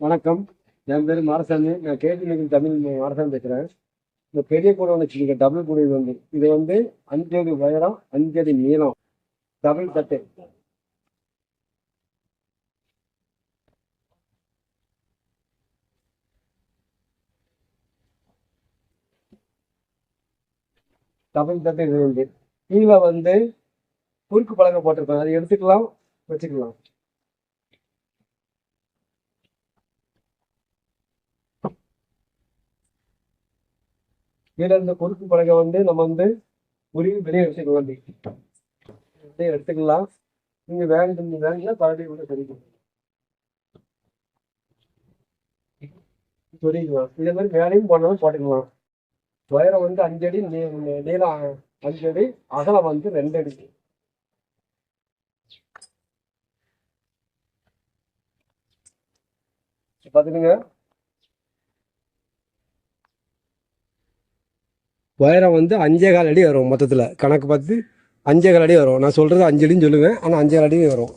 வணக்கம். என் பேர் மாரசாமி. நான் கேட்டு தமிழ் மாரசாமி பேசுகிறேன். இந்த பெரிய கூடை ஒன்று வச்சுருங்க. டபுள் கூடை இது வந்து 5 அடி உயரம், 5 அடி நீளம், டபுள் தட்டு. டபுள் தட்டு இது கீழே குறுக்கு பலகை போட்டிருப்பேன். அதை எடுத்துக்கலாம், வச்சுக்கலாம். கீழே இருந்த குறுக்கு பலகை நம்ம உருவி வெளியே வச்சுக்கலாம். எடுத்துக்கலாம். நீங்க வேணும்னா பரடி கூட சொல்லிக்கலாம். இதே மாதிரி வேலையும் போனாலும் போட்டுக்கலாம். உயரம் 5 அடி, நீளம் 5 அடி, அகலம் 2 அடி. பாத்துக்கங்க. உயரம் 5.25 அடி வரும். மொத்தத்தில் கணக்கு பார்த்து 5.25 அடி வரும். நான் சொல்கிறது 5 அடின்னு சொல்லுவேன், ஆனால் 5.25 அடி வரும்.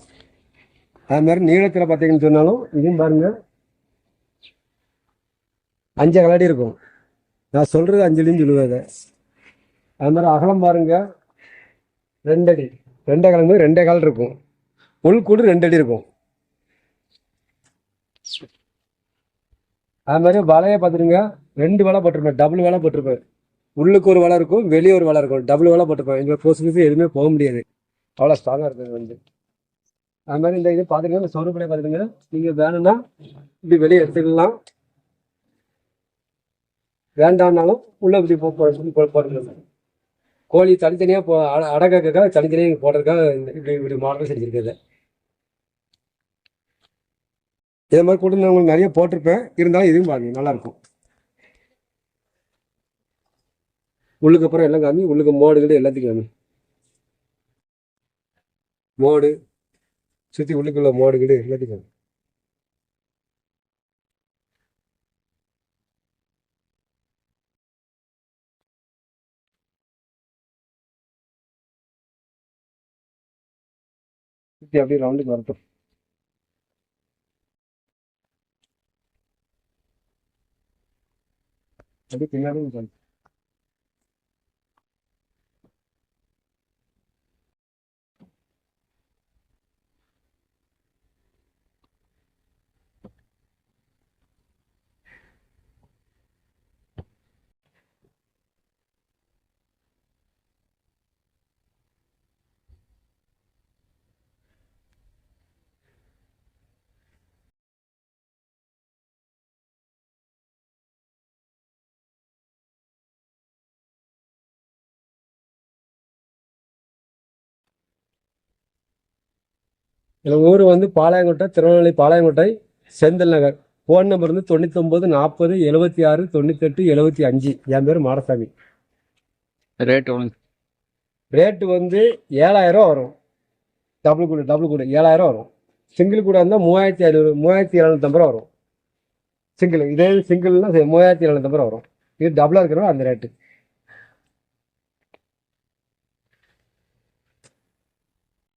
அது மாதிரி நீளத்தில் பார்த்தீங்கன்னு சொன்னாலும் இதையும் பாருங்கள், 5.25 அடி இருக்கும். நான் சொல்கிறது 5 அடின்னு சொல்லுவேன். அது மாதிரி அகலம் பாருங்கள், 2 அடி. 2 அகலம் 2 கால் இருக்கும். உள்கூடு 2 அடி இருக்கும். அது மாதிரி வலையை பார்த்துருங்க, 2 வலை போட்டிருப்பேன், டபுள் வலை போட்டிருப்பேன். உள்ளுக்கு ஒரு வலை இருக்கும், வெளியே ஒரு வலை இருக்கும். டபுள் வலை போட்டுப்பேன். எங்களை போஸ்ட் எதுவுமே போக முடியாது, அவ்வளோ ஸ்ட்ராங்காக இருக்குது. அது மாதிரி இந்த இது பார்த்துருங்க, இந்த சொருப்பலையை பார்த்துருங்க. நீங்கள் வேணும்னா இப்படி வெளியே எடுத்துக்கலாம், வேண்டாம்னாலும் உள்ள இப்படி போட்டுக்கலாம். கோழி தனித்தனியாக அடக்காக்காக தனித்தனியாக போடுறதுக்காக இப்படி மாடல் செஞ்சுருக்குது. இதே மாதிரி கூட நான் உங்களுக்கு நிறைய போட்டிருப்பேன், இருந்தாலும் இதுவும் பாருங்க நல்லாயிருக்கும். உள்ளுக்கு அப்புறம் எல்லாம் காமி, உள்ளுக்கு மோடுகள் எல்லாத்தையும் காமி. மோடு சுற்றி உள்ளுக்குள்ள மோடுகள் எல்லாத்தையும் காமி. சுற்றி அப்படியே ரவுண்டுக்கு வரட்டும். அப்படியே பின்னாடி பண்ணு. எங்கள் ஊர் பாளையங்கோட்டை, திருநெல்வேலி பாளையங்கோட்டை, செந்தில் நகர். Phone number 99 40 76 98 75. என் பேர் மாரசாமி. ரேட்டு 7,000 வரும். டபுள் கூட 7,000 வரும். சிங்கிள் கூட இருந்தால் 3,500 3,750 ரூபா வரும். சிங்கிள் இதே சிங்கிள்னா 3,750 வரும். இது டபுளாக இருக்கிறோம் அந்த ரேட்டு.